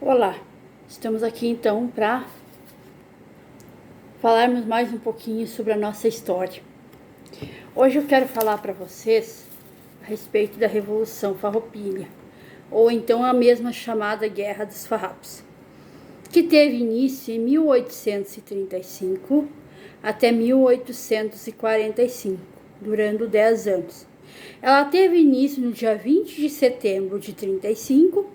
Olá, estamos aqui então para falarmos mais um pouquinho sobre a nossa história. Hoje eu quero falar para vocês a respeito da Revolução Farroupilha, ou então a mesma chamada Guerra dos Farrapos, que teve início em 1835 até 1845, durando 10 anos. Ela teve início no dia 20 de setembro de 35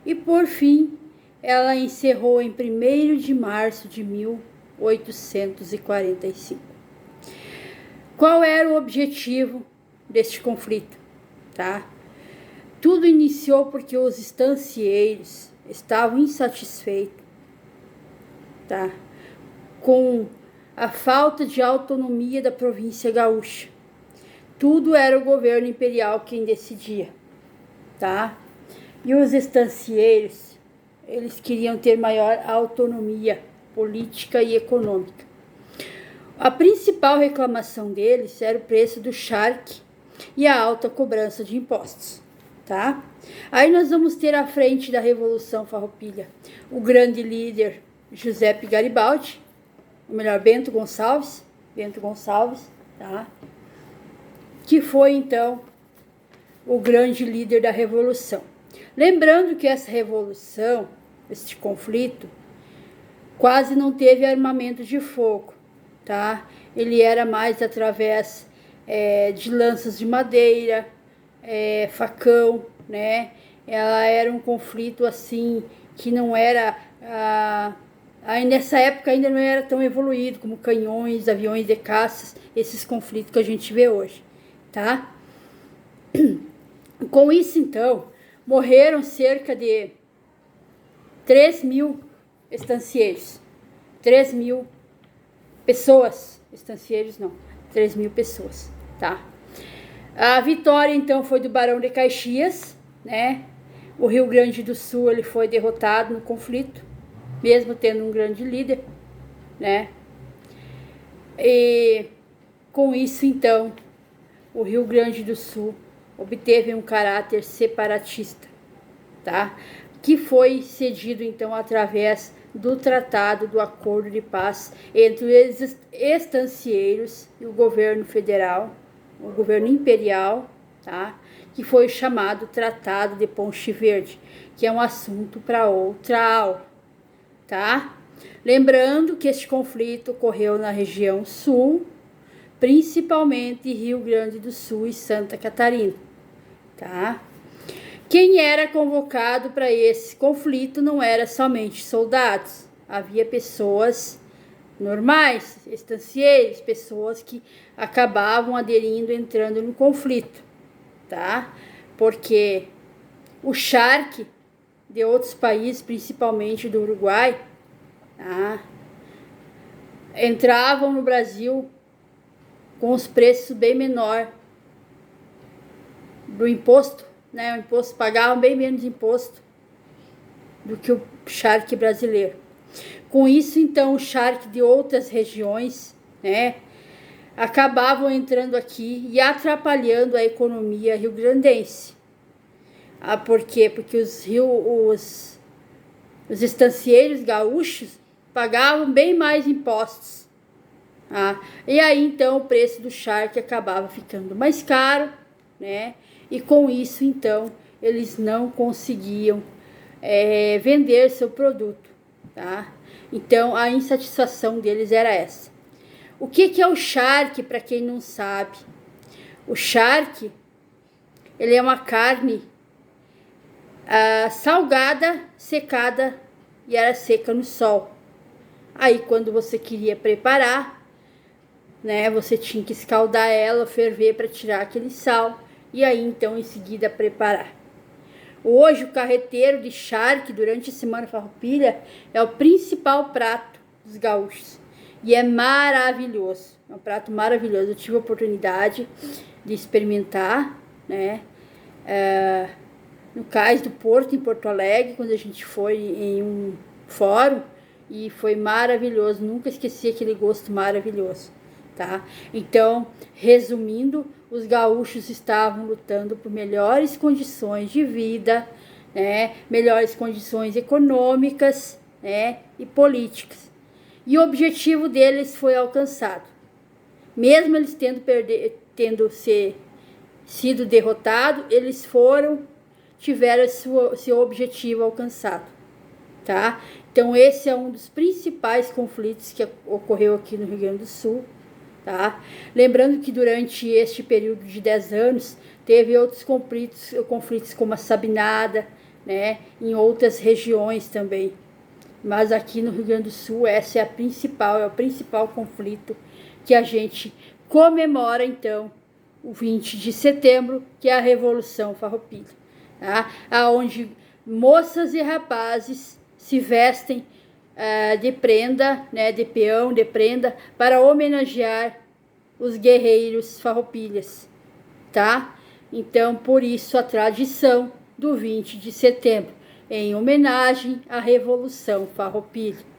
e, por fim, ela encerrou em 1º de março de 1845. Qual era o objetivo deste conflito? Tudo iniciou porque os estancieiros estavam insatisfeitos, com a falta de autonomia da província gaúcha. Tudo era o governo imperial quem decidia, E os estancieiros, eles queriam ter maior autonomia política e econômica. A principal reclamação deles era o preço do charque e a alta cobrança de impostos, Aí nós vamos ter à frente da Revolução Farroupilha o grande líder Giuseppe Garibaldi, ou melhor, Bento Gonçalves, que foi então o grande líder da Revolução. Lembrando que essa revolução, este conflito, quase não teve armamento de fogo, Ele era mais através de lanças de madeira, facão, Ela era um conflito assim que não era, nessa época ainda não era tão evoluído como canhões, aviões de caças, esses conflitos que a gente vê hoje, Com isso, então, morreram cerca de 3.000 estancieiros. 3.000 pessoas. Estancieiros não, 3.000 pessoas, A vitória, então, foi do Barão de Caxias, O Rio Grande do Sul, ele foi derrotado no conflito, mesmo tendo um grande líder, E com isso, então, o Rio Grande do Sul obteve um caráter separatista, Que foi cedido, então, através do Tratado do Acordo de Paz entre os estancieiros e o governo federal, o governo imperial, que foi chamado Tratado de Ponche Verde, que é um assunto para outra aula, Lembrando que este conflito ocorreu na região sul, principalmente Rio Grande do Sul e Santa Catarina, Quem era convocado para esse conflito não era somente soldados, havia pessoas normais, estancieiros, pessoas que acabavam aderindo, entrando no conflito, Porque o charque de outros países, principalmente do Uruguai, entravam no Brasil com os preços bem menor do imposto, O imposto, pagavam bem menos imposto do que o charque brasileiro. Com isso, então, o charque de outras regiões, acabavam entrando aqui e atrapalhando a economia rio-grandense. Por quê? Porque os estancieiros gaúchos pagavam bem mais impostos. E aí, então, o preço do charque acabava ficando mais caro, E com isso, então, eles não conseguiam vender seu produto, Então, a insatisfação deles era essa. O que é o charque, para quem não sabe? O charque, ele é uma carne salgada, secada, e era seca no sol. Aí, quando você queria preparar, você tinha que escaldar ela, ferver para tirar aquele sal, e aí, então, em seguida, preparar. Hoje, o carreteiro de charque, durante a Semana Farroupilha, é o principal prato dos gaúchos. E é maravilhoso, é um prato maravilhoso. Eu tive a oportunidade de experimentar, no Cais do Porto, em Porto Alegre, quando a gente foi em um fórum, e foi maravilhoso, nunca esqueci aquele gosto maravilhoso, Então, resumindo, os gaúchos estavam lutando por melhores condições de vida, né, melhores condições econômicas, né, e políticas. E o objetivo deles foi alcançado. Mesmo eles tendo sido derrotados, eles tiveram seu objetivo alcançado, tá? Então esse é um dos principais conflitos que ocorreu aqui no Rio Grande do Sul, tá? Lembrando que durante este período de 10 anos, teve outros conflitos como a Sabinada, né? Em outras regiões também. Mas aqui no Rio Grande do Sul, é o principal conflito que a gente comemora, então, o 20 de setembro, que é a Revolução Farroupilha, tá? Onde moças e rapazes se vestem de prenda, né, de peão, de prenda, para homenagear os guerreiros farroupilhas, tá? Então, por isso a tradição do 20 de setembro, em homenagem à Revolução Farroupilha.